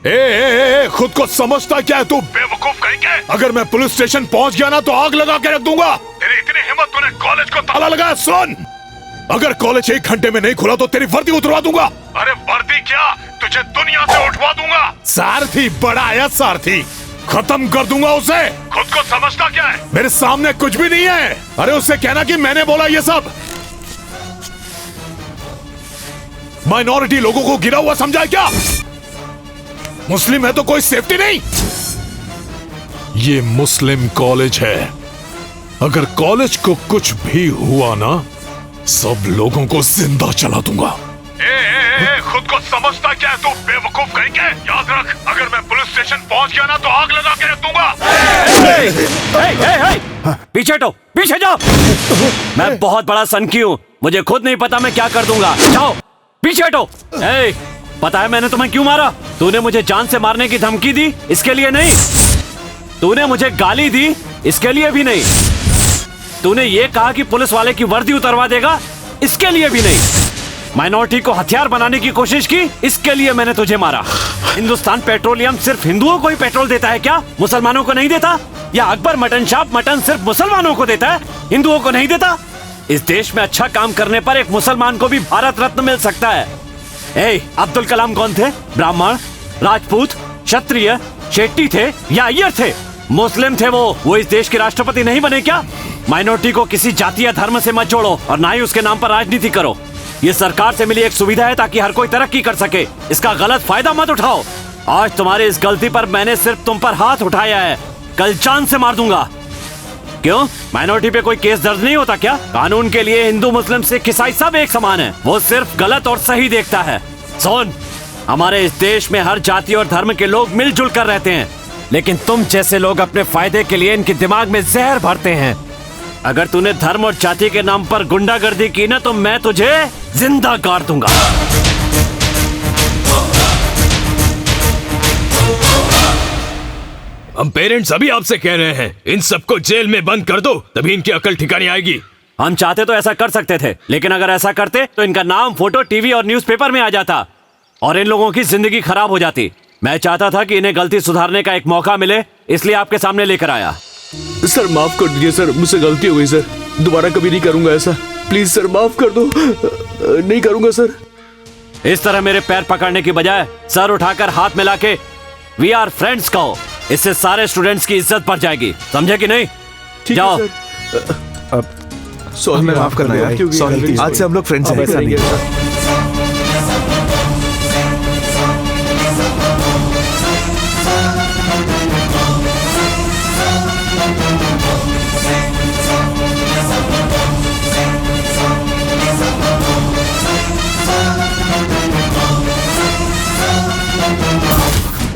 खुद को समझता क्या है तू बेवकूफ कहीं के? अगर मैं पुलिस स्टेशन पहुंच गया ना तो आग लगा के रख दूंगा। तेरी इतनी हिम्मत, तूने कॉलेज को ताला लगाया। सुन, अगर कॉलेज 1 घंटे में नहीं खुला तो तेरी वर्दी उतरवा दूंगा। अरे वर्दी क्या, तुझे दुनिया से उठवा दूंगा। सारथी बड़ा है, सारथी खत्म कर दूंगा उसे। खुद को समझता क्या है? मेरे सामने कुछ भी नहीं है। अरे उससे कहना कि मैंने बोला ये सब। माइनॉरिटी लोगों को गिरा हुआ समझा क्या? मुस्लिम है तो कोई सेफ्टी नहीं। ये मुस्लिम कॉलेज है। अगर कॉलेज को कुछ भी हुआ ना, सब लोगों को जिंदा जला दूंगा। खुद को समझता क्या है तू बेवकूफ कहीं के? याद रख, अगर मैं पुलिस स्टेशन पहुंच गया ना तो आग लगा के रख दूंगा। पीछे हटो, पीछे जाओ। मैं बहुत बड़ा सनकी हूँ, मुझे खुद नहीं पता मैं क्या कर दूंगा। जाओ पीछे हटो। पता है मैंने तुम्हें क्यों मारा? तूने मुझे जान से मारने की धमकी दी, इसके लिए नहीं। तूने मुझे गाली दी, इसके लिए भी नहीं। तूने ये कहा कि पुलिस वाले की वर्दी उतरवा देगा, इसके लिए भी नहीं। माइनॉरिटी को हथियार बनाने की कोशिश की, इसके लिए मैंने तुझे मारा। हिंदुस्तान पेट्रोलियम सिर्फ हिंदुओं को ही पेट्रोल देता है क्या? मुसलमानों को नहीं देता? या अकबर मटन शॉप मटन सिर्फ मुसलमानों को देता है, हिंदुओं को नहीं देता? इस देश में अच्छा काम करने पर एक मुसलमान को भी भारत रत्न मिल सकता है। अब्दुल कलाम कौन थे? ब्राह्मण, राजपूत, क्षत्रिय, शेट्टी थे या अय्यर थे? मुस्लिम थे वो इस देश के राष्ट्रपति नहीं बने क्या? माइनॉरिटी को किसी जाति या धर्म से मत जोड़ो और ना ही उसके नाम पर राजनीति करो। ये सरकार से मिली एक सुविधा है ताकि हर कोई तरक्की कर सके। इसका गलत फायदा मत उठाओ। आज तुम्हारी इस गलती पर मैंने सिर्फ तुम पर हाथ उठाया है, कल जान से मार दूंगा। क्यों, माइनॉरिटी पे कोई केस दर्ज नहीं होता क्या? कानून के लिए हिंदू मुस्लिम सिख ईसाई सब एक समान है। वो सिर्फ गलत और सही देखता है। सुन, हमारे इस देश में हर जाति और धर्म के लोग मिलजुल कर रहते हैं, लेकिन तुम जैसे लोग अपने फायदे के लिए इनके दिमाग में जहर भरते हैं। अगर तूने धर्म और जाति के नाम पर गुंडागर्दी की ना तो मैं तुझे जिंदा गाड़ दूंगा। हम पेरेंट्स अभी आपसे कह रहे हैं, इन सबको जेल में बंद कर दो, तभी इनकी अकल ठिकाने आएगी। हम चाहते तो ऐसा कर सकते थे, लेकिन अगर ऐसा करते तो इनका नाम फोटो टीवी और न्यूज़पेपर में आ जाता और इन लोगों की जिंदगी खराब हो जाती। मैं चाहता था कि इन्हें गलती सुधारने का एक मौका मिले, इसलिए आपके सामने लेकर आया। सर माफ कर दीजिए सर, मुझसे गलती हो गई सर, दोबारा कभी नहीं करूंगा ऐसा। प्लीज सर माफ कर दो। नहीं करूंगा सर। इस तरह मेरे पैर पकड़ने की बजाय सर उठाकर हाथ मिला के वी आर फ्रेंड्स कहो, इससे सारे स्टूडेंट्स की इज्जत बढ़ जाएगी। समझे कि नहीं? जाओ। हमें माफ करना यार, आज से हम लोग फ्रेंड्स हैं।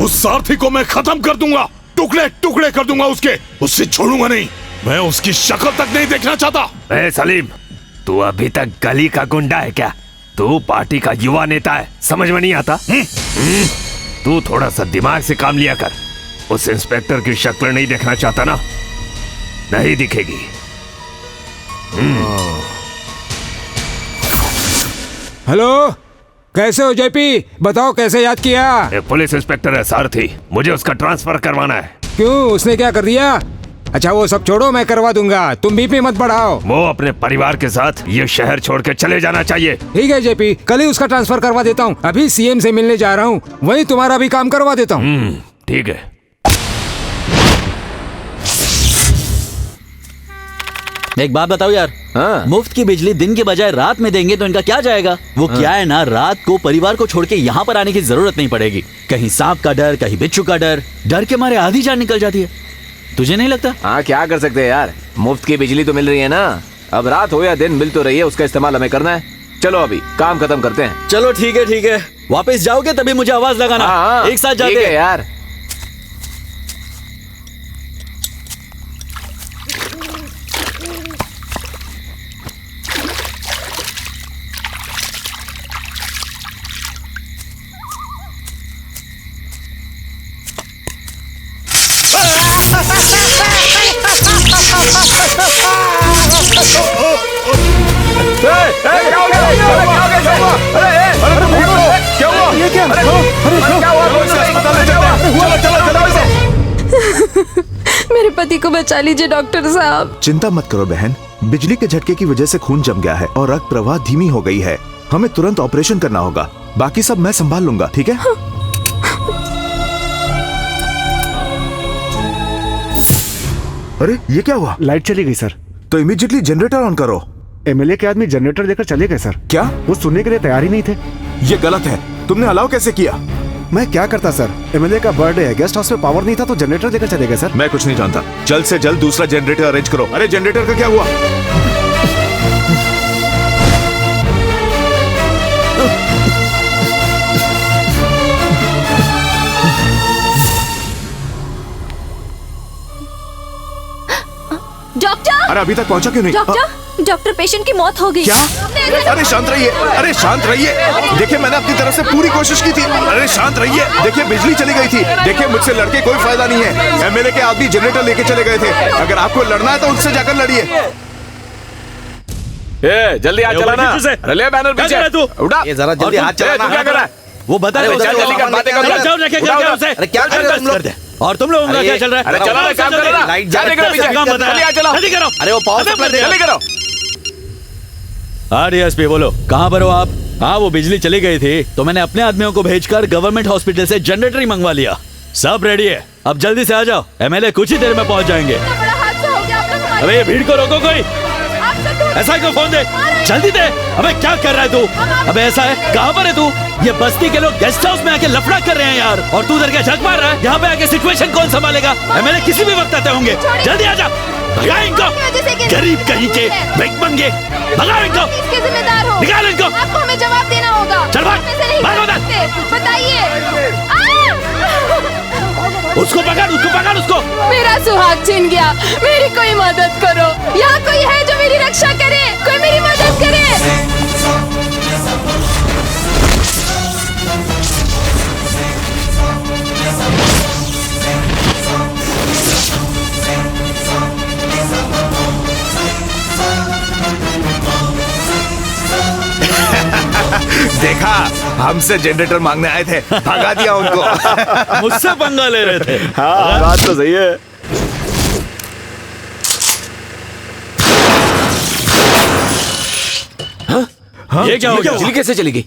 उस सारथी को मैं खत्म कर दूंगा, टुकड़े टुकड़े कर दूंगा उसके, उससे छोड़ूंगा नहीं। मैं उसकी शक्ल तक नहीं देखना चाहता। सलीम, तू अभी तक गली का गुंडा है क्या? तू पार्टी का युवा नेता है, समझ में नहीं आता? तू थोड़ा सा दिमाग से काम लिया कर। उस इंस्पेक्टर की शक्ल नहीं देखना चाहता ना? नहीं दिखेगी। हेलो, कैसे हो जेपी? बताओ कैसे याद किया? पुलिस इंस्पेक्टर है सारथी, मुझे उसका ट्रांसफर करवाना है। क्यों, उसने क्या कर दिया? अच्छा वो सब छोड़ो, मैं करवा दूंगा, तुम बीपी मत बढ़ाओ। वो अपने परिवार के साथ ये शहर छोड़ के चले जाना चाहिए। ठीक है जेपी, कल ही उसका ट्रांसफर करवा देता हूँ। अभी सीएम से मिलने जा रहा हूँ, वहीं तुम्हारा भी काम करवा देता हूँ। ठीक है। एक बात बताओ यार, मुफ्त की बिजली दिन के बजाय रात में देंगे तो इनका क्या जाएगा? वो क्या है ना, रात को परिवार को छोड़ के यहाँ पर आने की जरूरत नहीं पड़ेगी। कहीं सांप का डर, कहीं बिच्छू का डर, डर के मारे आधी जान निकल जाती है। तुझे नहीं लगता? हाँ, क्या कर सकते हैं यार, मुफ्त की बिजली तो मिल रही है ना। अब रात हो या दिन मिल तो रही है, उसका इस्तेमाल हमें करना है। चलो अभी काम खत्म करते हैं। चलो ठीक है ठीक है, वापस जाओगे तभी मुझे आवाज लगाना। एक साथ जाते हैं यार। पति को बचा लीजिए डॉक्टर साहब। चिंता मत करो बहन, बिजली के झटके की वजह से खून जम गया है और रक्त प्रवाह धीमी हो गई है। हमें तुरंत ऑपरेशन करना होगा, बाकी सब मैं संभाल लूंगा, ठीक है? अरे ये क्या हुआ? लाइट चली गई सर। तो इमीडिएटली जनरेटर ऑन करो। एमएलए के आदमी जनरेटर लेकर चले गए सर। क्या? वो सुनने के लिए तैयार ही नहीं थे। ये गलत है, तुमने अलाउ कैसे किया? मैं क्या करता सर, एमएलए का बर्थडे है, गेस्ट हाउस में पावर नहीं था तो जनरेटर लेकर चले गए सर। मैं कुछ नहीं जानता, जल्द से जल्द दूसरा जनरेटर अरेंज करो। अरे जनरेटर का क्या हुआ? डॉक्टर! अरे अभी तक पहुंचा क्यों नहीं? डॉक्टर पेशेंट की मौत हो गई। क्या? अरे शांत रहिए, अरे शांत रहिए। देखिए मैंने अपनी तरफ से पूरी कोशिश की थी। अरे शांत रहिए, देखिए बिजली चली गई थी। देखिए मुझसे लड़के कोई फायदा नहीं है। एमएलए के आदमी जनरेटर लेके चले गए थे। अगर आपको लड़ना है तो उनसे जाकर लड़िए। जल्दी हाथ चलाना। अरे ले बैनर पीछे तू उठा। ये जरा जल्दी हाथ तू क्या कर रहा है? वो बता अरे चल जल्दी कर, बातें कर। अरे क्या कर रहे हो तुम लोग? और तुम लोगों का क्या चल रहा है? अरे चला रहा काम कर रहा। लाइट जल्दी करो पीछे, जल्दी हाथ चलाओ। जल्दी करो। अरे वो पावर सप्लाई दे। जल्दी करो। हाँ डीएसपी बोलो, कहाँ पर हो आप? हाँ वो बिजली चली गई थी तो मैंने अपने आदमियों को भेजकर गवर्नमेंट हॉस्पिटल से जनरेटर ही मंगवा लिया। सब रेडी है, अब जल्दी से आ जाओ, एमएलए कुछ ही देर में पहुंच जाएंगे। बड़ा हादसा हो गया आप लोग हमारे। अबे ये भीड़ को रोको कोई, ऐसा क्यों फोन दे, जल्दी दे। अबे क्या कर रहा है तू? अबे ऐसा है, कहाँ पर है तू? ये बस्ती के लोग गेस्ट हाउस में आके लफड़ा कर रहे हैं यार, और तू उधर क्या झक मार रहा है? यहाँ पे आके सिचुएशन कौन संभालेगा? एमएलए किसी भी वक्त आते होंगे। जल्दी आ जा, भगाओ इनको, गरीब कहीं के भिख मंगे, भगाओ इनको, इसके जिम्मेदार हो। निकाल इनको। आपको हमें जवाब देना होगा। चल भाग, आप ऐसे नहीं भाग कर उधर। सकते। बताइए। उसको पकड़ उसको। मेरा सुहाग छिन गया, मेरी कोई मदद करो। यहाँ कोई है जो मेरी रक्षा करे, कोई मेरी मदद करे। देखा, हमसे जनरेटर मांगने आए थे, भगा दिया उनको। मुझसे पंगा ले रहे थे। हाँ बात तो सही है। ये क्या हो गया? बिजली कैसे चली गई?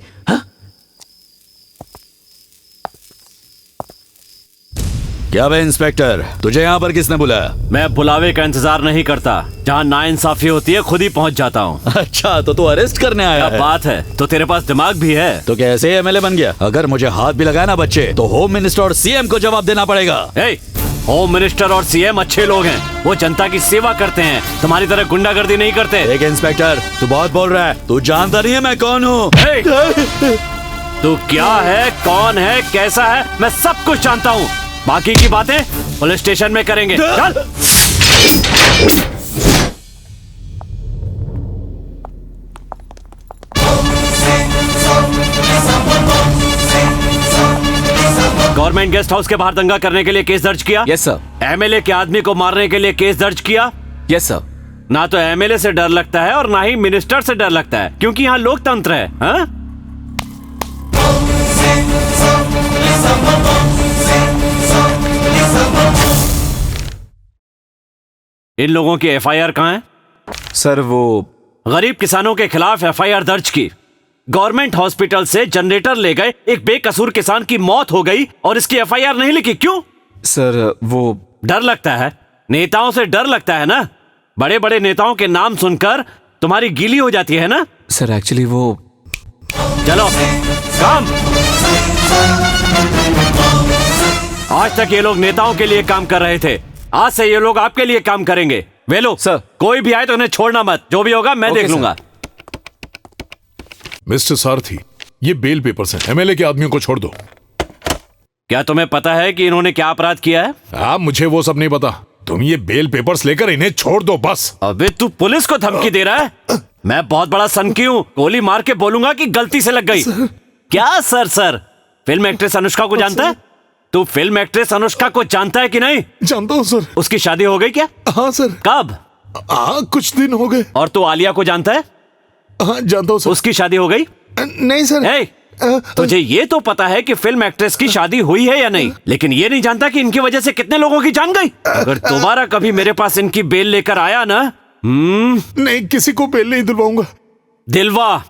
क्या बे इंस्पेक्टर, तुझे यहाँ पर किसने बुलाया? मैं बुलावे का इंतजार नहीं करता, जहाँ नाइंसाफी होती है खुद ही पहुँच जाता हूँ। अच्छा तो तू अरेस्ट करने आया क्या है? बात है, तो तेरे पास दिमाग भी है। तो कैसे एमएलए बन गया? अगर मुझे हाथ भी लगाया ना बच्चे, तो होम मिनिस्टर और सीएम को जवाब देना पड़ेगा। होम मिनिस्टर और सीएम अच्छे लोग हैं, वो जनता की सेवा करते हैं, तुम्हारी तरह गुंडागर्दी नहीं करते। एक इंस्पेक्टर, तू बहुत बोल रहा है, तू जानता नहीं है मैं कौन हूँ। तू क्या है, कौन है, कैसा है, मैं सब कुछ जानता हूँ। बाकी की बातें पुलिस स्टेशन में करेंगे। चल। गवर्नमेंट गेस्ट हाउस के बाहर दंगा करने के लिए केस दर्ज किया। Yes sir. एमएलए के आदमी को मारने के लिए केस दर्ज किया। Yes sir. ना तो एमएलए से डर लगता है और ना ही मिनिस्टर से डर लगता है, क्योंकि यहाँ लोकतंत्र है। हाँ? इन लोगों की एफआईआर कहाँ है? सर वो गरीब किसानों के खिलाफ एफआईआर दर्ज की, गवर्नमेंट हॉस्पिटल से जनरेटर ले गए, एक बेकसूर किसान की मौत हो गई और इसकी एफआईआर नहीं लिखी, क्यों? सर वो डर लगता है, नेताओं से डर लगता है ना। बड़े बड़े नेताओं के नाम सुनकर तुम्हारी गीली हो जाती है ना। सर एक्चुअली वो चलो काम। आज तक ये लोग नेताओं के लिए काम कर रहे थे, आज से ये लोग आपके लिए काम करेंगे। वे लोग सर, कोई भी आए तो उन्हें छोड़ना मत, जो भी होगा मैं देख लूंगा। मिस्टर सारथी, ये बेल पेपर्स हैं, एमएलए के आदमियों को छोड़ दो। क्या तुम्हें पता है कि इन्होंने क्या अपराध किया है? हाँ, मुझे वो सब नहीं पता। तुम ये बेल पेपर्स लेकर इन्हें छोड़ दो बस। अबे तू पुलिस को धमकी दे रहा है? मैं बहुत बड़ा सनकी हूँ, गोली मार के बोलूंगा कि गलती से लग गई। क्या सर फिल्म एक्ट्रेस अनुष्का को जानता है? तू फिल्म एक्ट्रेस अनुष्का को जानता है कि नहीं? जानता हूँ सर। उसकी शादी हो गई क्या? हाँ सर। कब? हाँ, कुछ दिन हो गए। और तू आलिया को जानता है? हाँ जानता हूँ सर। उसकी शादी हो गई? नहीं सर। तुझे ये तो पता है कि फिल्म एक्ट्रेस की शादी हुई है या नहीं, लेकिन ये नहीं जानता कि इनकी वजह से कितने लोगों की जान गई। अगर दोबारा कभी मेरे पास इनकी बेल लेकर आया ना, नहीं, किसी को बेल नहीं दिलवाऊंगा। दिलवा।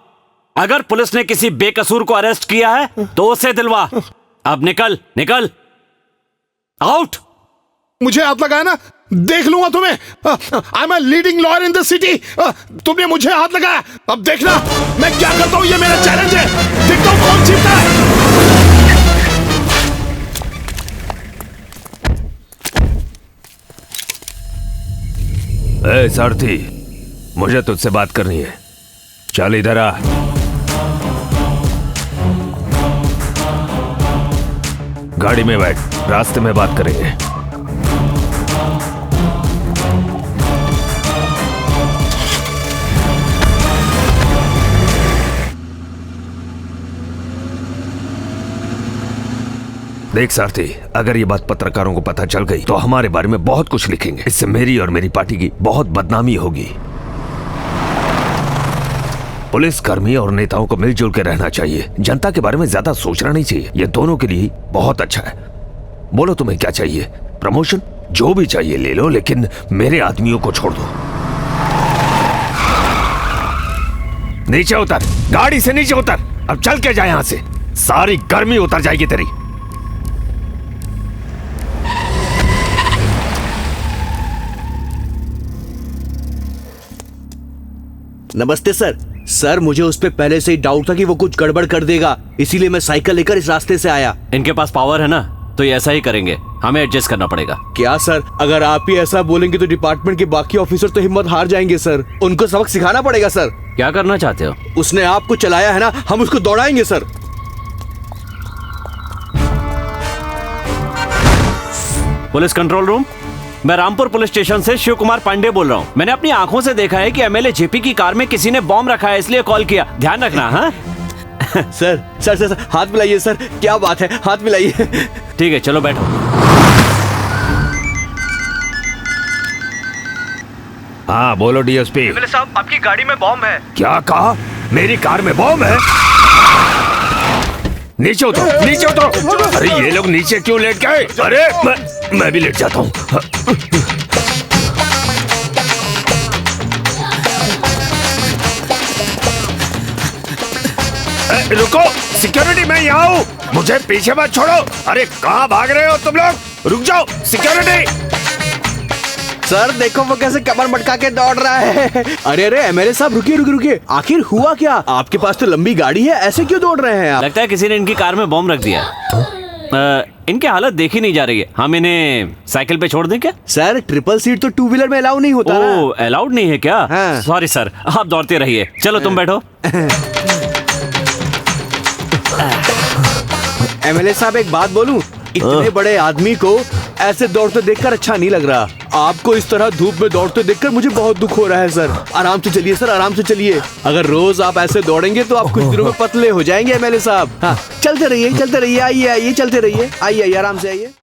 अगर पुलिस ने किसी बेकसूर को अरेस्ट किया है तो उसे दिलवा। अब निकल निकल, आउट। मुझे हाथ लगाया ना, देख लूंगा तुम्हें। I am a leading lawyer in the city. तुमने मुझे हाथ लगाया, अब देखना मैं क्या करता हूं। ये मेरा चैलेंज है, देखता हूं कौन जीतता है। ए सारथी, मुझे तुझसे बात करनी है। चल इधर आ। गाड़ी में बैठ, रास्ते में बात करेंगे। देख सारथी, अगर ये बात पत्रकारों को पता चल गई तो हमारे बारे में बहुत कुछ लिखेंगे। इससे मेरी और मेरी पार्टी की बहुत बदनामी होगी। पुलिस कर्मी और नेताओं को मिलजुल के रहना चाहिए, जनता के बारे में ज्यादा सोचना नहीं चाहिए। ये दोनों के लिए बहुत अच्छा है। बोलो तुम्हें क्या चाहिए? प्रमोशन? जो भी चाहिए ले लो, लेकिन मेरे आदमियों को छोड़ दो। नीचे उतर, गाड़ी से नीचे उतर। अब चल के जा यहां से, सारी गर्मी उतर जाएगी तेरी। नमस्ते सर। सर, मुझे उस पे पहले से ही डाउट था कि वो कुछ गड़बड़ कर देगा, इसीलिए मैं साइकिल लेकर इस रास्ते से आया। इनके पास पावर है ना, तो ये ऐसा ही करेंगे। हमें एडजस्ट करना पड़ेगा। क्या सर, अगर आप ही ऐसा बोलेंगे तो डिपार्टमेंट के बाकी ऑफिसर तो हिम्मत हार जाएंगे सर। उनको सबक सिखाना पड़ेगा सर। क्या करना चाहते हो? उसने आपको चलाया है ना, हम उसको दौड़ाएंगे सर। पुलिस कंट्रोल रूम, मैं रामपुर पुलिस स्टेशन से शिव कुमार पांडे बोल रहा हूँ। मैंने अपनी आंखों से देखा है कि एमएलए जेपी की कार में किसी ने बॉम्ब रखा है, इसलिए कॉल किया। ध्यान रखना। हाँ सर सर सर हाथ मिलाइए सर। क्या बात है, हाथ मिलाइए। ठीक है, चलो बैठो। हाँ बोलो डीएसपी। एमएलए साहब, आपकी गाड़ी में बॉम्ब है। क्या कहा? मेरी कार में बॉम्ब है? नीचे उतरो, नीचे उतरो। अरे ये लोग नीचे क्यों लेट गए? अरे मैं भी लेट जाता हूँ। रुको, सिक्योरिटी, मैं यहाँ हूँ, मुझे पीछे मत छोड़ो। अरे कहाँ भाग रहे हो तुम लोग? रुक जाओ सिक्योरिटी। सर देखो वो कैसे कमर मटका के दौड़ रहा है। अरे अरे एमएलए साहब, रुकिए रुकिए रुकिए, आखिर हुआ क्या? आपके पास तो लंबी गाड़ी है, ऐसे क्यों दौड़ रहे हैं आप? लगता है किसी ने इनकी कार में बॉम्ब रख दिया। इनकी हालत देखी नहीं जा रही है। हम इन्हें साइकिल पे छोड़ दें क्या? सर ट्रिपल सीट तो टू व्हीलर में अलाउ नहीं होता। ओह, अलाउड नहीं है क्या? हाँ। सॉरी सर, आप दौड़ते रहिए। चलो तुम बैठो। एमएलए साहब एक बात बोलूं, इतने बड़े आदमी को ऐसे दौड़ते देखकर अच्छा नहीं लग रहा। आपको इस तरह धूप में दौड़ते देखकर मुझे बहुत दुख हो रहा है सर। आराम से चलिए सर, आराम से चलिए। अगर रोज आप ऐसे दौड़ेंगे तो आप कुछ दिनों में पतले हो जाएंगे एमएलए साहब। हाँ, चलते रहिए, आइए आइए, चलते रहिए, आइए आइए, आराम से आइए।